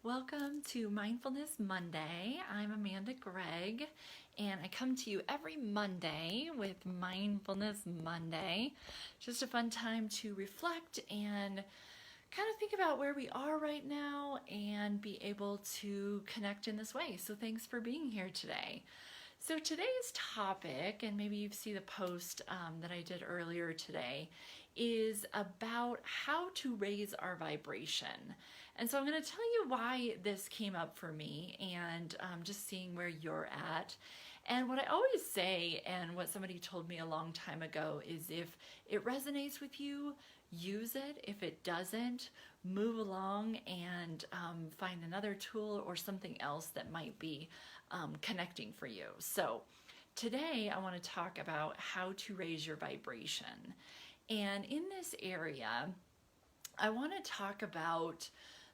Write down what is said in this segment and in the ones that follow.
Welcome to Mindfulness Monday. I'm Amanda Gregg, and I come to you every Monday with Mindfulness Monday. Just a fun time to reflect and kind of think about where we are right now and be able to connect in this way. So thanks for being here today. So today's topic, and maybe you've seen the post that I did earlier today, is about how to raise our vibration. And so I'm going to tell you why this came up for me and just seeing where you're at. And what I always say, and what somebody told me a long time ago, is if it resonates with you, use it. If it doesn't, move along and find another tool or something else that might be connecting for you. So today I want to talk about how to raise your vibration. And in this area, I want to talk about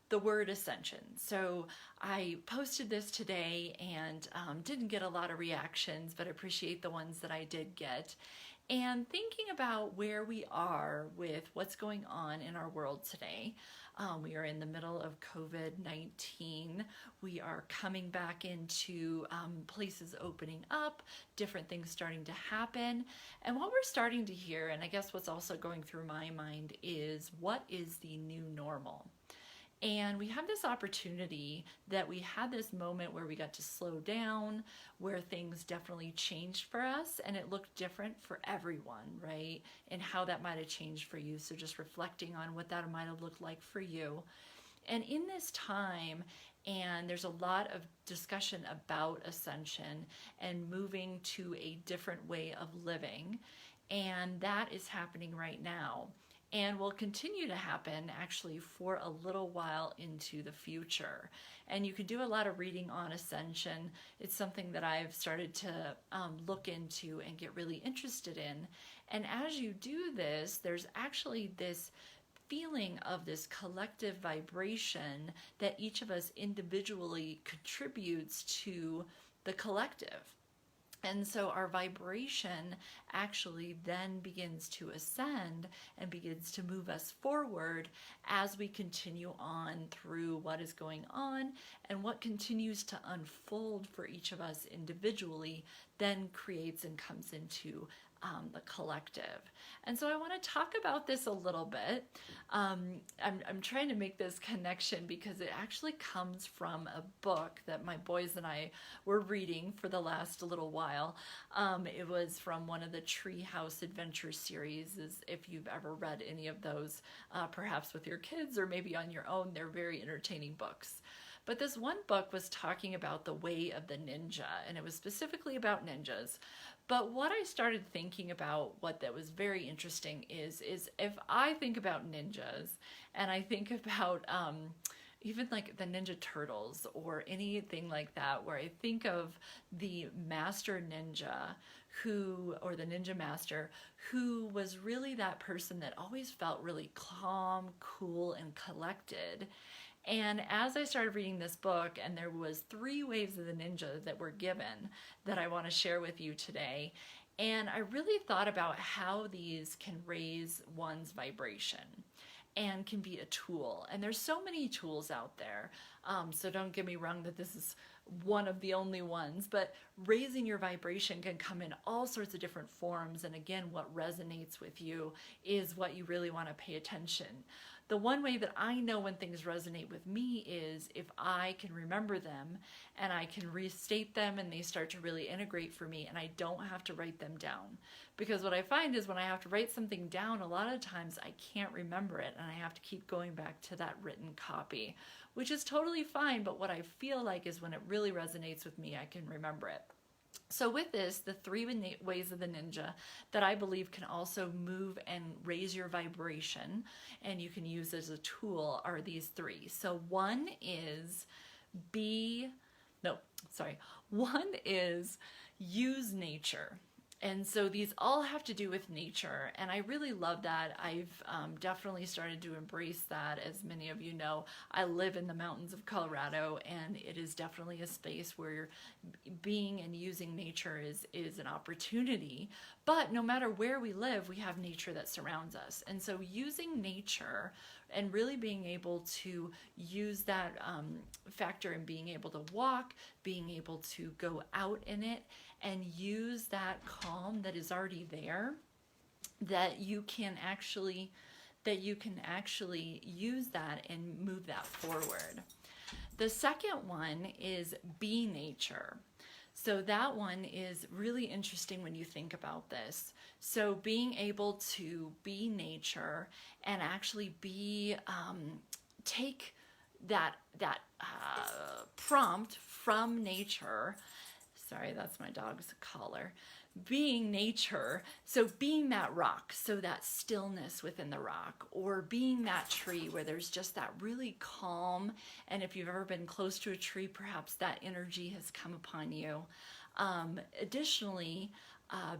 the word ascension. So I posted this today and didn't get a lot of reactions, but appreciate the ones that I did get. And thinking about where we are with what's going on in our world today. We are in the middle of COVID-19. We are coming back into places opening up, different things starting to happen. And what we're starting to hear, and I guess what's also going through my mind, is what is the new normal? And we have this opportunity that we had this moment where we got to slow down, where things definitely changed for us, and it looked different for everyone, right? And how that might have changed for you. So just reflecting on what that might have looked like for you. And in this time, and there's a lot of discussion about ascension and moving to a different way of living. And that is happening right now. And will continue to happen actually for a little while into the future. And you can do a lot of reading on Ascension. It's something that I've started to look into and get really interested in. And as you do this, there's actually this feeling of this collective vibration that each of us individually contributes to the collective. And so our vibration actually then begins to ascend and begins to move us forward as we continue on through what is going on, and what continues to unfold for each of us individually then creates and comes into the collective. And so I want to talk about this a little bit. I'm trying to make this connection because it actually comes from a book that my boys and I were reading for the last little while. It was from one of the Treehouse Adventure series. If you've ever read any of those, perhaps with your kids or maybe on your own, they're very entertaining books. But this one book was talking about the way of the ninja, and it was specifically about ninjas. But what I started thinking about, what that was very interesting is if I think about ninjas, and I think about even like the Ninja Turtles or anything like that, where I think of the master ninja or the ninja master, who was really that person that always felt really calm, cool, and collected. And as I started reading this book, and there was 3 waves of the ninja that were given that I want to share with you today, and I really thought about how these can raise one's vibration and can be a tool. And there's so many tools out there, so don't get me wrong that this is one of the only ones, but raising your vibration can come in all sorts of different forms. And again, what resonates with you is what you really want to pay attention. The one way that I know when things resonate with me is if I can remember them and I can restate them and they start to really integrate for me, and I don't have to write them down. Because what I find is when I have to write something down, a lot of times I can't remember it and I have to keep going back to that written copy, which is totally fine. But what I feel like is when it really resonates with me, I can remember it. So with this, the 3 ways of the ninja that I believe can also move and raise your vibration, and you can use as a tool, are these 3. So one is use nature. And so these all have to do with nature, and I really love that. I've definitely started to embrace that. As many of you know, I live in the mountains of Colorado, and it is definitely a space where being and using nature is an opportunity. But no matter where we live, we have nature that surrounds us. And so using nature and really being able to use that factor in being able to walk, being able to go out in it, and use that calm that is already there, that you can actually use that and move that forward. The second one is be nature. So that one is really interesting when you think about this. So being able to be nature and actually take that prompt from nature. Sorry, that's my dog's collar. Being nature, so being that rock, so that stillness within the rock, or being that tree where there's just that really calm, and if you've ever been close to a tree, perhaps that energy has come upon you. Additionally,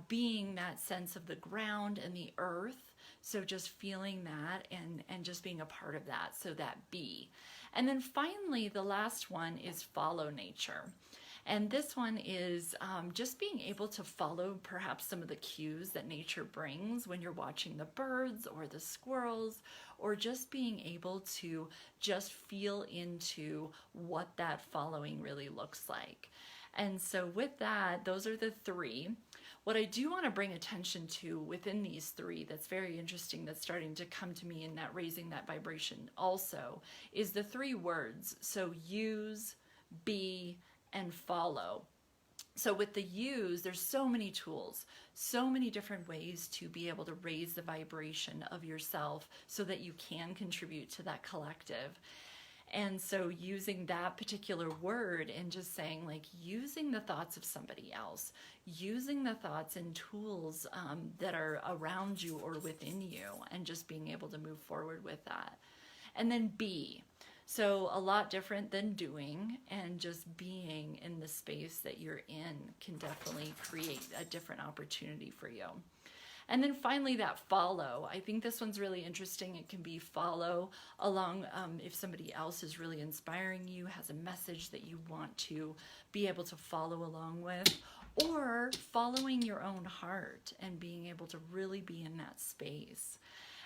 being that sense of the ground and the earth, so just feeling that and just being a part of that, so that be. And then finally, the last one is follow nature. And this one is just being able to follow perhaps some of the cues that nature brings when you're watching the birds or the squirrels, or just being able to just feel into what that following really looks like. And so with that, those are the three. What I do want to bring attention to within these three that's very interesting, that's starting to come to me in that raising that vibration also, is the three words. So use, be, and follow. So with the use, there's so many tools, so many different ways to be able to raise the vibration of yourself so that you can contribute to that collective. And so using that particular word and just saying, like, using the thoughts of somebody else, using the thoughts and tools that are around you or within you, and just being able to move forward with that. And then be. So a lot different than doing, and just being in the space that you're in can definitely create a different opportunity for you. And then finally, that follow. I think this one's really interesting. It can be follow along if somebody else is really inspiring you, has a message that you want to be able to follow along with, or following your own heart and being able to really be in that space.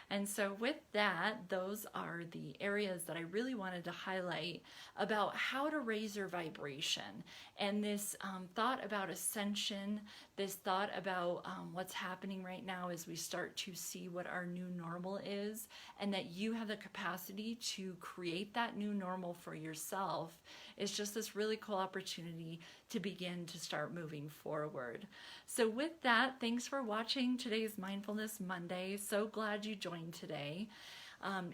And so with that, those are the areas that I really wanted to highlight about how to raise your vibration. And this thought about ascension, this thought about what's happening right now as we start to see what our new normal is, and that you have the capacity to create that new normal for yourself, is just this really cool opportunity to begin to start moving forward. So with that, thanks for watching today's Mindfulness Monday. So glad you joined today.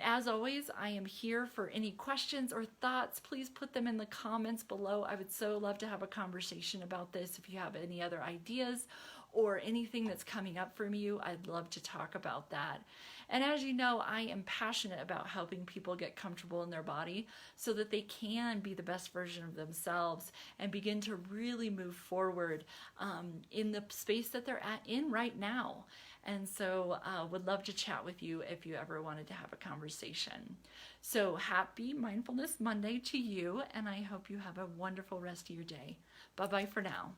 As always, I am here for any questions or thoughts. Please put them in the comments below. I would so love to have a conversation about this. If you have any other ideas or anything that's coming up from you, I'd love to talk about that. And as you know, I am passionate about helping people get comfortable in their body so that they can be the best version of themselves and begin to really move forward in the space that they're in right now. And so would love to chat with you if you ever wanted to have a conversation. So happy Mindfulness Monday to you, and I hope you have a wonderful rest of your day. Bye-bye for now.